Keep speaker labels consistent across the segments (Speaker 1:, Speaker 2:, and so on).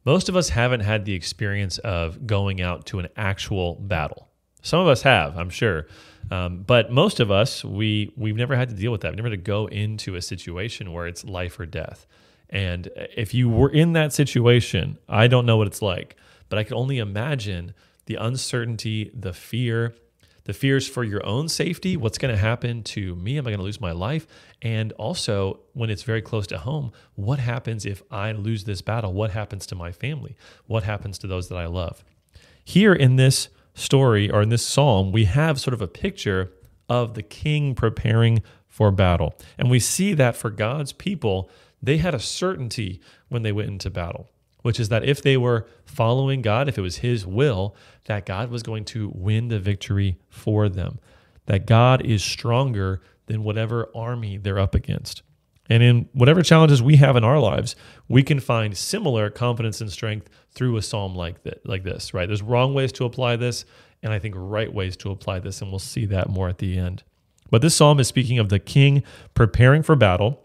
Speaker 1: Most of us haven't had the experience of going out to an actual battle. Some of us have, I'm sure. But most of us, we've never had to deal with that. We've never had to go into a situation where it's life or death. And if you were in that situation, I don't know what it's like, but I can only imagine the uncertainty, the fears for your own safety. What's going to happen to me? Am I going to lose my life? And also, when it's very close to home, what happens if I lose this battle? What happens to my family? What happens to those that I love? Here in this story, or in this psalm, we have sort of a picture of the king preparing for battle. And we see that for God's people, they had a certainty when they went into battle, which is that if they were following God, if it was his will, that God was going to win the victory for them, that God is stronger than whatever army they're up against. And in whatever challenges we have in our lives, we can find similar confidence and strength through a psalm like this, right? There's wrong ways to apply this, and I think right ways to apply this, and we'll see that more at the end. But this psalm is speaking of the king preparing for battle,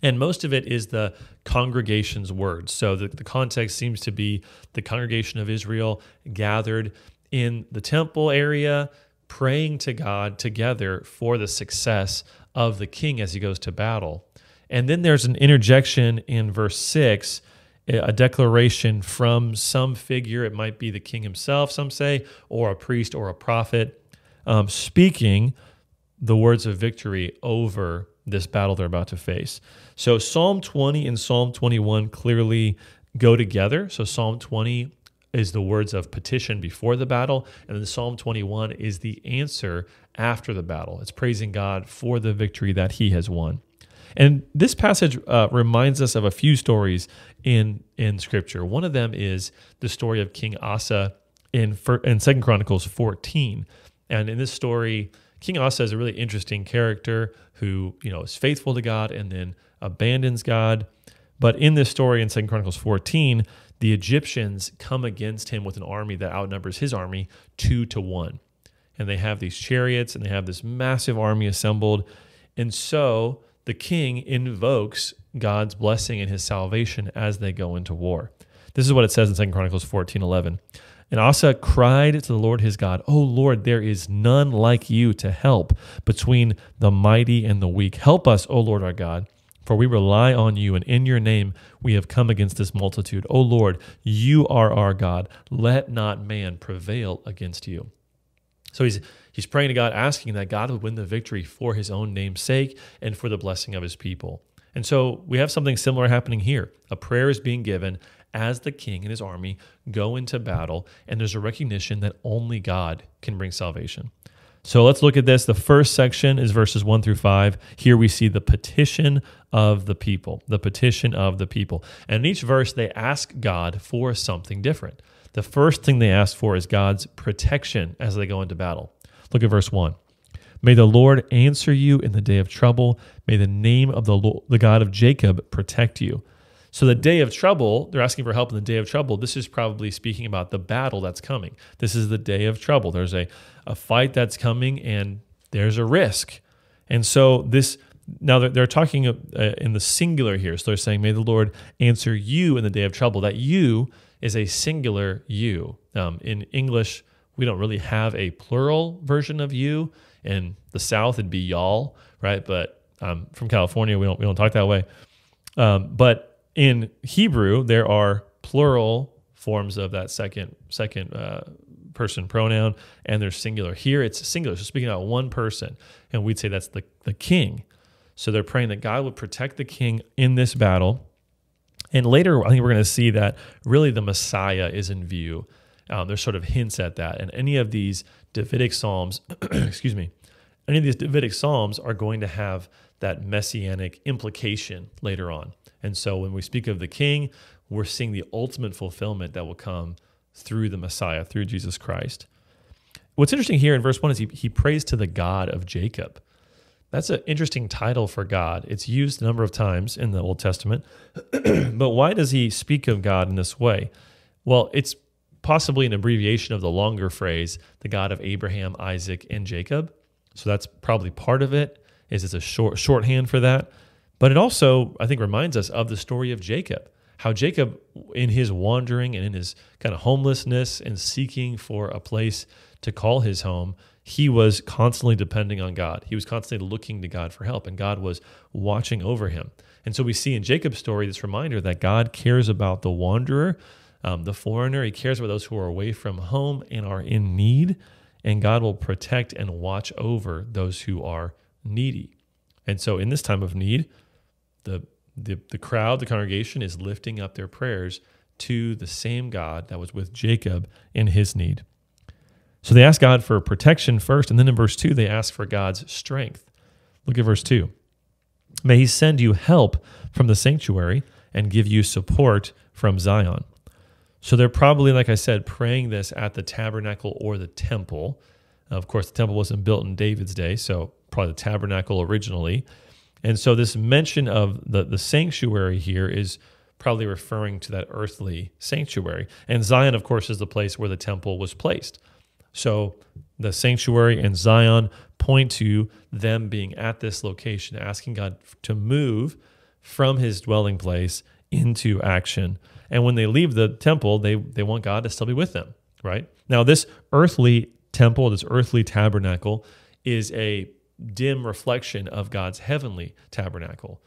Speaker 1: and most of it is the congregation's words. So the context seems to be the congregation of Israel gathered in the temple area, praying to God together for the success of the king as he goes to battle. And then there's an interjection in verse 6, a declaration from some figure. It might be the king himself, some say, or a priest or a prophet, speaking the words of victory over this battle they're about to face. So Psalm 20 and Psalm 21 clearly go together. So Psalm 20 is the words of petition before the battle, and then Psalm 21 is the answer after the battle. It's praising God for the victory that he has won. And this passage reminds us of a few stories in Scripture. One of them is the story of King Asa in 2 Chronicles 14. And in this story, King Asa is a really interesting character who, is faithful to God and then abandons God. But in this story in 2 Chronicles 14, the Egyptians come against him with an army that outnumbers his army 2-1. And they have these chariots and they have this massive army assembled. And so the king invokes God's blessing and his salvation as they go into war. This is what it says in 2 Chronicles 14:11. And Asa cried to the Lord his God, "O Lord, there is none like you to help between the mighty and the weak. Help us, O Lord our God, for we rely on you, and in your name we have come against this multitude. O Lord, you are our God. Let not man prevail against you." So he's praying to God, asking that God would win the victory for his own name's sake and for the blessing of his people. And so we have something similar happening here. A prayer is being given as the king and his army go into battle, and there's a recognition that only God can bring salvation. So let's look at this. The first section is verses 1-5. Here we see the petition of the people, the petition of the people. And in each verse, they ask God for something different. The first thing they ask for is God's protection as they go into battle. Look at verse 1. May the Lord answer you in the day of trouble. May the name of the God of Jacob protect you. So the day of trouble, they're asking for help in the day of trouble. This is probably speaking about the battle that's coming. This is the day of trouble. There's a fight that's coming and there's a risk. And so now they're talking in the singular here. So they're saying, may the Lord answer you in the day of trouble. That you is a singular you. In English, we don't really have a plural version of you. In the South, it'd be y'all, right? But from California, we don't talk that way. But in Hebrew, there are plural forms of that second person pronoun, and there's singular. Here, it's singular, so speaking about one person, and we'd say that's the king. So they're praying that God would protect the king in this battle. And later, I think we're going to see that really the Messiah is in view. There's sort of hints at that. And any of these Davidic Psalms, any of these Davidic Psalms are going to have that messianic implication later on. And so when we speak of the king, we're seeing the ultimate fulfillment that will come through the Messiah, through Jesus Christ. What's interesting here in verse 1 is he prays to the God of Jacob. That's an interesting title for God. It's used a number of times in the Old Testament. But why does he speak of God in this way? Well, it's possibly an abbreviation of the longer phrase, the God of Abraham, Isaac, and Jacob. So that's probably part of it, is it's a shorthand for that. But it also, I think, reminds us of the story of Jacob, how Jacob, in his wandering and in his kind of homelessness and seeking for a place to call his home, he was constantly depending on God. He was constantly looking to God for help, and God was watching over him. And so we see in Jacob's story this reminder that God cares about the wanderer, the foreigner. He cares about those who are away from home and are in need, and God will protect and watch over those who are needy. And so in this time of need, the crowd, the congregation, is lifting up their prayers to the same God that was with Jacob in his need. So they ask God for protection first, and then in verse 2, they ask for God's strength. Look at verse 2. May he send you help from the sanctuary and give you support from Zion. So they're probably, like I said, praying this at the tabernacle or the temple. Of course, the temple wasn't built in David's day, so probably the tabernacle originally. And so this mention of the sanctuary here is probably referring to that earthly sanctuary. And Zion, of course, is the place where the temple was placed. So the sanctuary and Zion point to them being at this location, asking God to move from his dwelling place into action. And when they leave the temple, they want God to still be with them, right? Now, this earthly temple, this earthly tabernacle, is a dim reflection of God's heavenly tabernacle.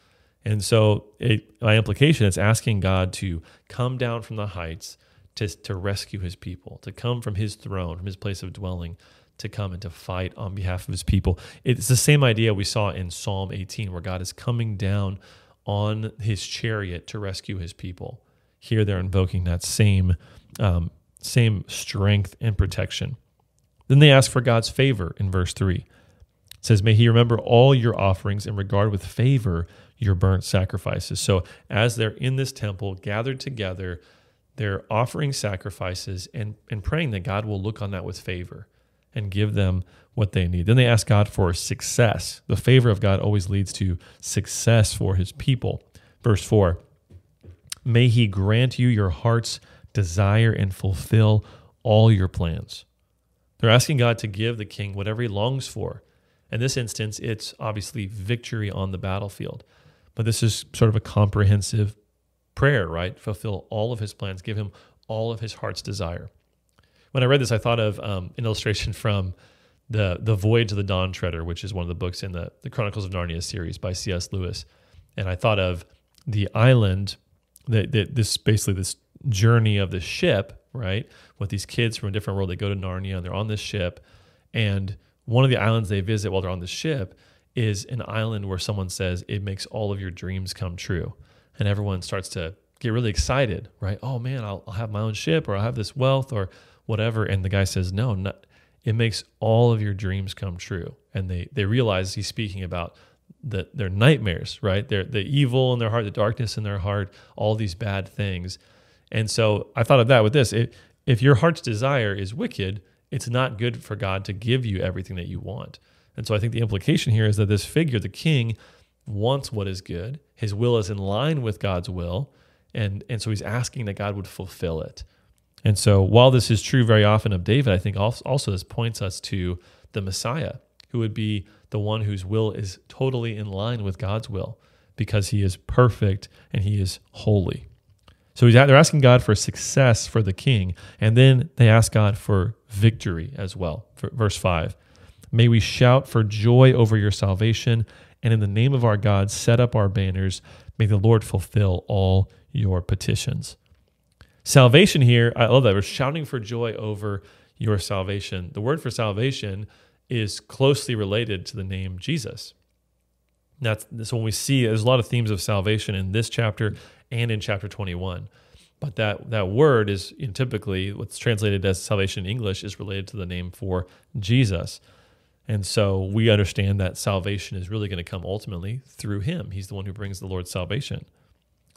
Speaker 1: And so by implication, it's asking God to come down from the heights to rescue his people, to come from his throne, from his place of dwelling, to come and to fight on behalf of his people. It's the same idea we saw in Psalm 18, where God is coming down on his chariot to rescue his people. Here they're invoking that same strength and protection. Then they ask for God's favor in verse 3. It says, may he remember all your offerings and regard with favor your burnt sacrifices. So as they're in this temple, gathered together, they're offering sacrifices and praying that God will look on that with favor and give them what they need. Then they ask God for success. The favor of God always leads to success for his people. Verse 4, may he grant you your heart's desire and fulfill all your plans. They're asking God to give the king whatever he longs for. In this instance, it's obviously victory on the battlefield. But this is sort of a comprehensive prayer, right? Fulfill all of his plans, give him all of his heart's desire. When I read this, I thought of an illustration from the Voyage of the Dawn Treader, which is one of the books in the Chronicles of Narnia series by C.S. Lewis. And I thought of the island, this journey of the ship, right? With these kids from a different world, they go to Narnia and they're on this ship. And one of the islands they visit while they're on the ship is an island where someone says, it makes all of your dreams come true. And everyone starts to get really excited, right? Oh man, I'll have my own ship, or I'll have this wealth or whatever. And the guy says, no, it makes all of your dreams come true. And they realize he's speaking about their nightmares, right? The evil in their heart, the darkness in their heart, all these bad things. And so I thought of that with this. If your heart's desire is wicked, it's not good for God to give you everything that you want. And so I think the implication here is that this figure, the king, wants what is good. His will is in line with God's will. And so he's asking that God would fulfill it. And so while this is true very often of David, I think also this points us to the Messiah, who would be the one whose will is totally in line with God's will, because he is perfect and he is holy. So they're asking God for success for the king, and then they ask God for victory as well. For verse 5, may we shout for joy over your salvation, and in the name of our God set up our banners. May the Lord fulfill all your petitions. Salvation here, I love that. We're shouting for joy over your salvation. The word for salvation is closely related to the name Jesus. That's when we see there's a lot of themes of salvation in this chapter and in chapter 21. But that word is typically what's translated as salvation in English is related to the name for Jesus. And so we understand that salvation is really going to come ultimately through him. He's the one who brings the Lord's salvation.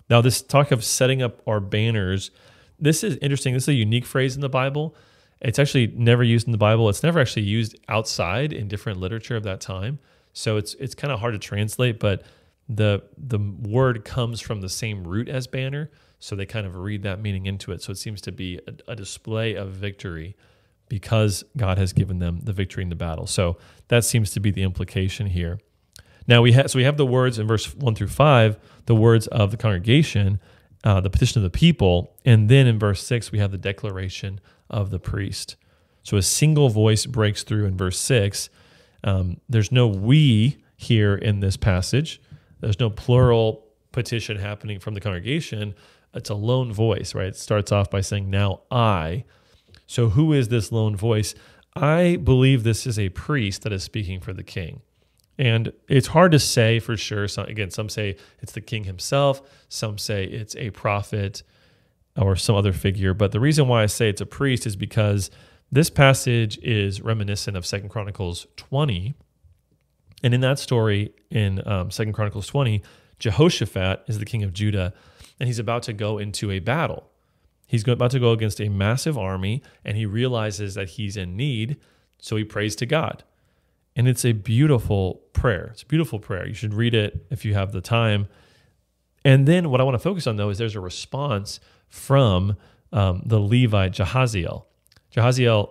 Speaker 1: Now, this talk of setting up our banners, this is interesting. This is a unique phrase in the Bible. It's actually never used in the Bible. It's never actually used outside in different literature of that time. So it's kind of hard to translate, but the word comes from the same root as banner, so they kind of read that meaning into it. So it seems to be a display of victory because God has given them the victory in the battle. So that seems to be the implication here. Now we have the words in verse 1 through 5, the words of the congregation, the petition of the people. And then in verse 6, we have the declaration of the priest. So a single voice breaks through in verse 6. There's no we here in this passage. There's no plural petition happening from the congregation. It's a lone voice, right? It starts off by saying, now I. So who is this lone voice? I believe this is a priest that is speaking for the king. And it's hard to say for sure. So again, some say it's the king himself. Some say it's a prophet or some other figure. But the reason why I say it's a priest is because this passage is reminiscent of 2 Chronicles 20. And in that story, in 2 Chronicles 20, Jehoshaphat is the king of Judah, and he's about to go into a battle. He's about to go against a massive army, and he realizes that he's in need, so he prays to God. And it's a beautiful prayer. It's a beautiful prayer. You should read it if you have the time. And then what I want to focus on, though, is there's a response from the Levite Jahaziel. Jahaziel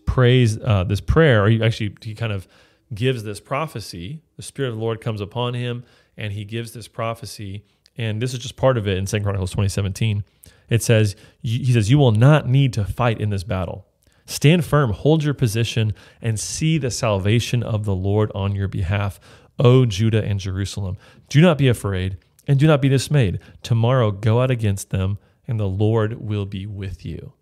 Speaker 1: prays this prayer, or he kind of gives this prophecy. The Spirit of the Lord comes upon him, and he gives this prophecy. And this is just part of it in 2 Chronicles 20:17. It says, he says, you will not need to fight in this battle. Stand firm, hold your position, and see the salvation of the Lord on your behalf, O Judah and Jerusalem. Do not be afraid, and do not be dismayed. Tomorrow go out against them, and the Lord will be with you.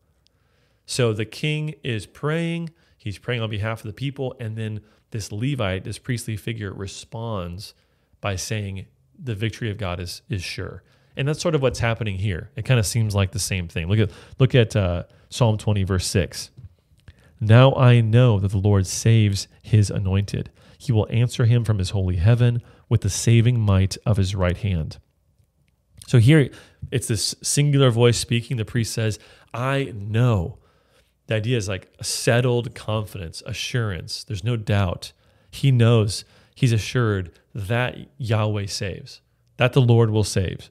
Speaker 1: So the king is praying. He's praying on behalf of the people, and then this Levite, this priestly figure, responds by saying the victory of God is sure. And that's sort of what's happening here. It kind of seems like the same thing. Look at Psalm 20, verse 6. Now I know that the Lord saves his anointed. He will answer him from his holy heaven with the saving might of his right hand. So here, it's this singular voice speaking. The priest says, I know. The idea is like a settled confidence, assurance. There's no doubt. He knows, he's assured that Yahweh saves, that the Lord will save,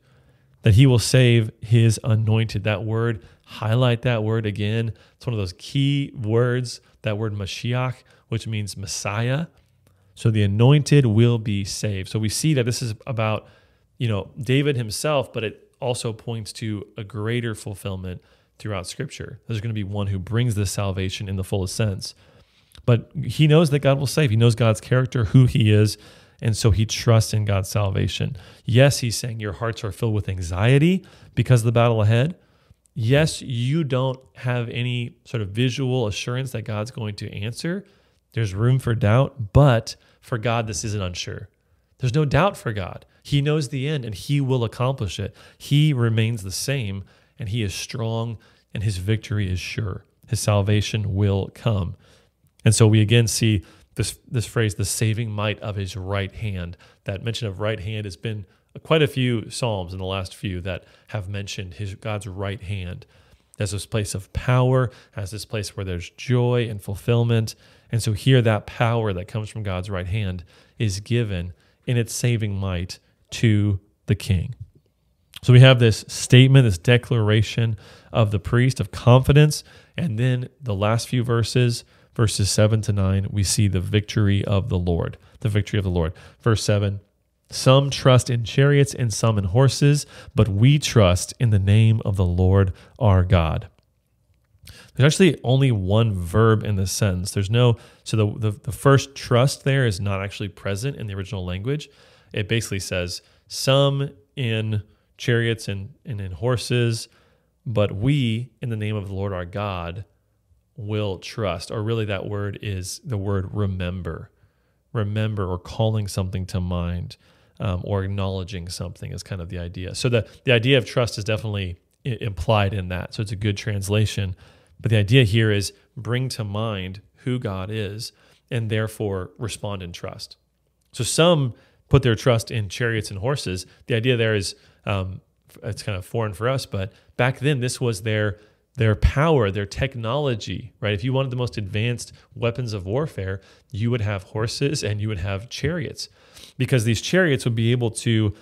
Speaker 1: that he will save his anointed. That word, highlight that word again. It's one of those key words, that word Mashiach, which means Messiah. So the anointed will be saved. So we see that this is about, David himself, but it also points to a greater fulfillment throughout Scripture. There's going to be one who brings this salvation in the fullest sense. But he knows that God will save. He knows God's character, who he is, and so he trusts in God's salvation. Yes, he's saying your hearts are filled with anxiety because of the battle ahead. Yes, you don't have any sort of visual assurance that God's going to answer. There's room for doubt, but for God, this isn't unsure. There's no doubt for God. He knows the end, and he will accomplish it. He remains the same, and he is strong, and his victory is sure. His salvation will come. And so we again see this phrase, the saving might of his right hand. That mention of right hand has been quite a few Psalms in the last few that have mentioned God's right hand as this place of power, as this place where there's joy and fulfillment. And so here that power that comes from God's right hand is given in its saving might to the king. So we have this statement, this declaration of the priest of confidence, and then the last few verses 7 to 9, we see the victory of the Lord, the victory of the Lord. Verse 7, some trust in chariots and some in horses, but we trust in the name of the Lord our God. There's actually only one verb in this sentence. So the first trust there is not actually present in the original language. It basically says some in chariots and in horses, but we, in the name of the Lord our God, will trust. Or really that word is the word remember. Remember, or calling something to mind, or acknowledging something is kind of the idea. So the idea of trust is definitely implied in that. So it's a good translation. But the idea here is bring to mind who God is and therefore respond in trust. So some put their trust in chariots and horses. The idea there is, it's kind of foreign for us, but back then this was their power, their technology, right? If you wanted the most advanced weapons of warfare, you would have horses and you would have chariots, because these chariots would be able to,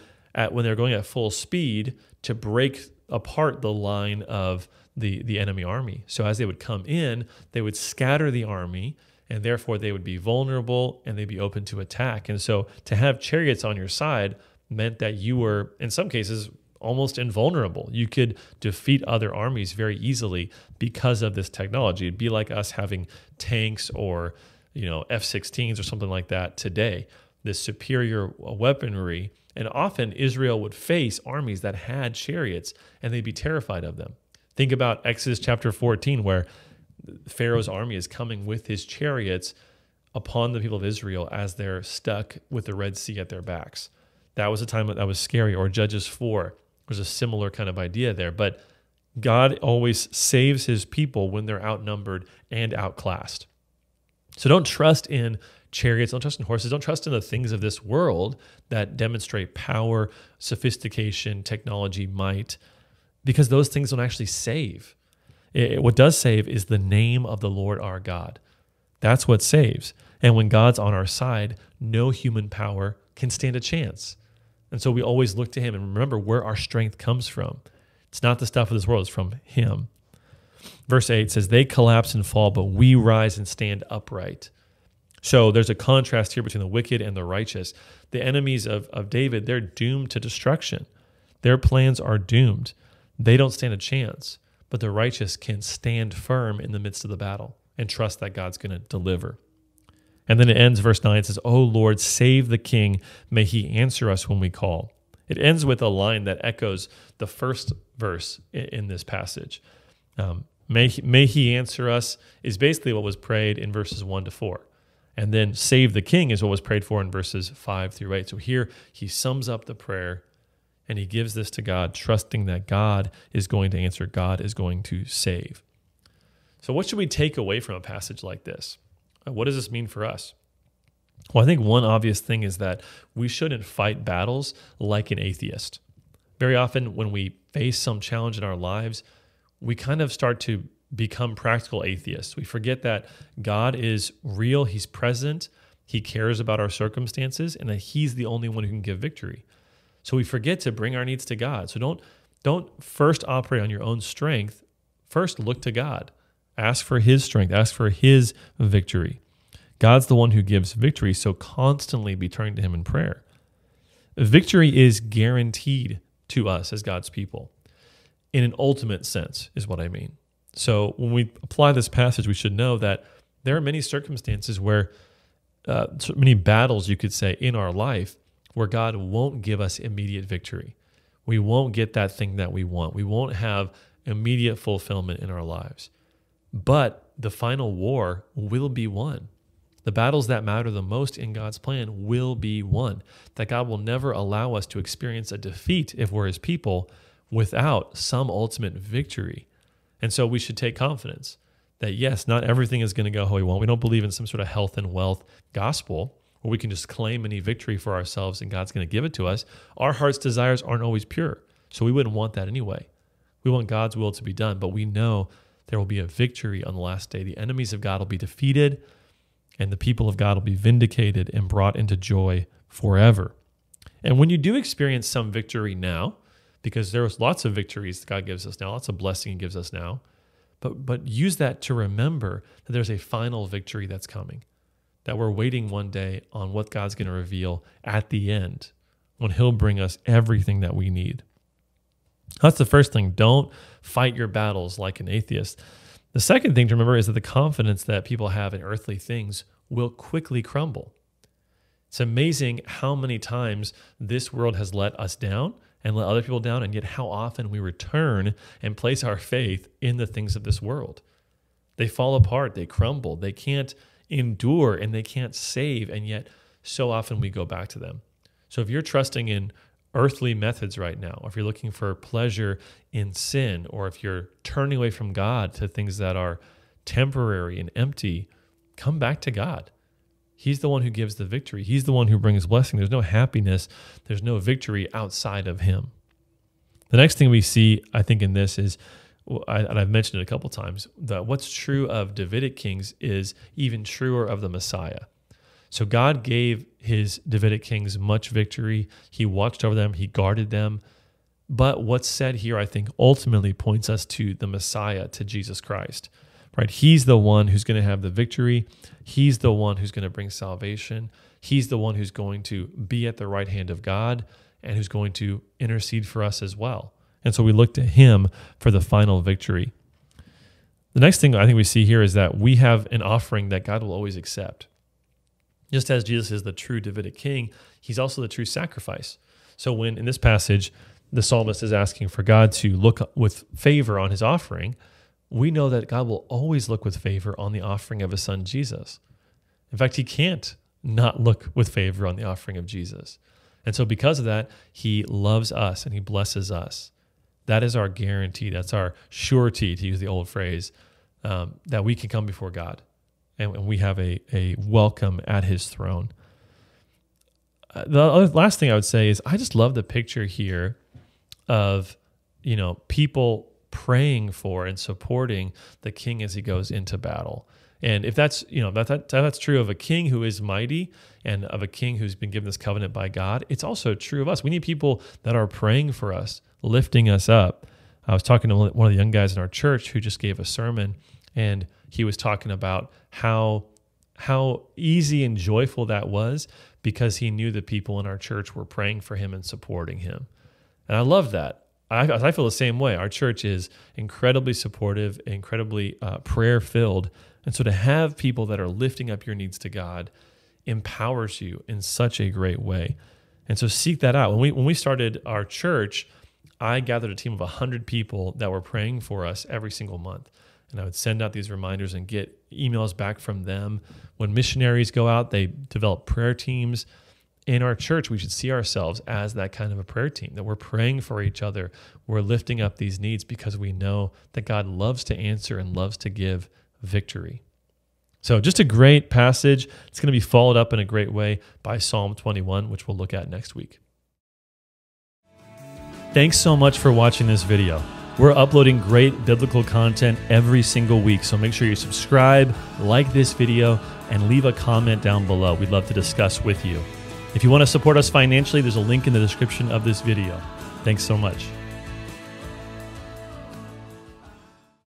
Speaker 1: when they're going at full speed, to break apart the line of the enemy army. So as they would come in, they would scatter the army, and therefore they would be vulnerable and they'd be open to attack. And so to have chariots on your side meant that you were, in some cases, almost invulnerable. You could defeat other armies very easily because of this technology. It'd be like us having tanks or F-16s or something like that today, this superior weaponry. And often Israel would face armies that had chariots and they'd be terrified of them. Think about Exodus chapter 14, where Pharaoh's army is coming with his chariots upon the people of Israel as they're stuck with the Red Sea at their backs. That was a time that was scary. Or Judges 4 was a similar kind of idea there. But God always saves his people when they're outnumbered and outclassed. So don't trust in chariots, don't trust in horses, don't trust in the things of this world that demonstrate power, sophistication, technology, might, because those things don't actually save. What does save is the name of the Lord our God. That's what saves. And when God's on our side, no human power can stand a chance. And so we always look to him and remember where our strength comes from. It's not the stuff of this world, it's from him. Verse 8 says, they collapse and fall, but we rise and stand upright. So there's a contrast here between the wicked and the righteous. The enemies of David, they're doomed to destruction. Their plans are doomed. They don't stand a chance, but the righteous can stand firm in the midst of the battle and trust that God's going to deliver. And then it ends, verse 9, it says, O Lord, save the king. May he answer us when we call. It ends with a line that echoes the first verse in this passage. May he answer us is basically what was prayed in verses 1 to 4. And then save the king is what was prayed for in verses 5 through 8. So here he sums up the prayer and he gives this to God, trusting that God is going to answer, God is going to save. So what should we take away from a passage like this? What does this mean for us? Well, I think one obvious thing is that we shouldn't fight battles like an atheist. Very often when we face some challenge in our lives, we kind of start to become practical atheists. We forget that God is real, he's present, he cares about our circumstances, and that he's the only one who can give victory. So we forget to bring our needs to God. So don't first operate on your own strength. First, look to God. Ask for his strength. Ask for his victory. God's the one who gives victory, so constantly be turning to him in prayer. Victory is guaranteed to us as God's people in an ultimate sense is what I mean. So when we apply this passage, we should know that there are many circumstances where, so many battles, you could say, in our life where God won't give us immediate victory. We won't get that thing that we want. We won't have immediate fulfillment in our lives. But the final war will be won. The battles that matter the most in God's plan will be won. That God will never allow us to experience a defeat if we're his people without some ultimate victory. And so we should take confidence that yes, not everything is going to go how we want. We don't believe in some sort of health and wealth gospel where we can just claim any victory for ourselves and God's going to give it to us. Our heart's desires aren't always pure, so we wouldn't want that anyway. We want God's will to be done, but we know there will be a victory on the last day. The enemies of God will be defeated, and the people of God will be vindicated and brought into joy forever. And when you do experience some victory now, because there's lots of victories that God gives us now, lots of blessing he gives us now, but use that to remember that there's a final victory that's coming, that we're waiting one day on what God's going to reveal at the end, when he'll bring us everything that we need. That's the first thing. Don't fight your battles like an atheist. The second thing to remember is that the confidence that people have in earthly things will quickly crumble. It's amazing how many times this world has let us down and let other people down, and yet how often we return and place our faith in the things of this world. They fall apart, they crumble, they can't endure, and they can't save, and yet so often we go back to them. So if you're trusting in earthly methods right now, or if you're looking for pleasure in sin, or if you're turning away from God to things that are temporary and empty, come back to God. He's the one who gives the victory. He's the one who brings blessing. There's no happiness, there's no victory outside of him. The next thing we see, I think, in this is, and I've mentioned it a couple times, that what's true of Davidic kings is even truer of the Messiah. So God gave his Davidic kings much victory. He watched over them. He guarded them. But what's said here, I think, ultimately points us to the Messiah, to Jesus Christ. Right? He's the one who's going to have the victory. He's the one who's going to bring salvation. He's the one who's going to be at the right hand of God. and who's going to intercede for us as well. And so we look to him for the final victory. The next thing I think we see here is that we have an offering that God will always accept. Just as Jesus is the true Davidic king, he's also the true sacrifice. So when in this passage, the psalmist is asking for God to look with favor on his offering, we know that God will always look with favor on the offering of his son, Jesus. In fact, he can't not look with favor on the offering of Jesus. And so because of that, he loves us and he blesses us. That is our guarantee. That's our surety, to use the old phrase, that we can come before God and we have a welcome at his throne. The last thing I would say is I just love the picture here of, people praying for and supporting the king as he goes into battle. And if that's, that's true of a king who is mighty and of a king who's been given this covenant by God, it's also true of us. We need people that are praying for us, lifting us up. I was talking to one of the young guys in our church who just gave a sermon, and he was talking about how easy and joyful that was because he knew the people in our church were praying for him and supporting him. And I love that. I feel the same way. Our church is incredibly supportive, incredibly prayer-filled. And so to have people that are lifting up your needs to God empowers you in such a great way. And so seek that out. When we started our church, I gathered a team of 100 people that were praying for us every single month. And I would send out these reminders and get emails back from them. When missionaries go out, they develop prayer teams. In our church, we should see ourselves as that kind of a prayer team, that we're praying for each other. We're lifting up these needs because we know that God loves to answer and loves to give victory. So just a great passage. It's going to be followed up in a great way by Psalm 21, which we'll look at next week. Thanks so much for watching this video. We're uploading great biblical content every single week, so make sure you subscribe, like this video, and leave a comment down below. We'd love to discuss with you. If you want to support us financially, there's a link in the description of this video. Thanks so much.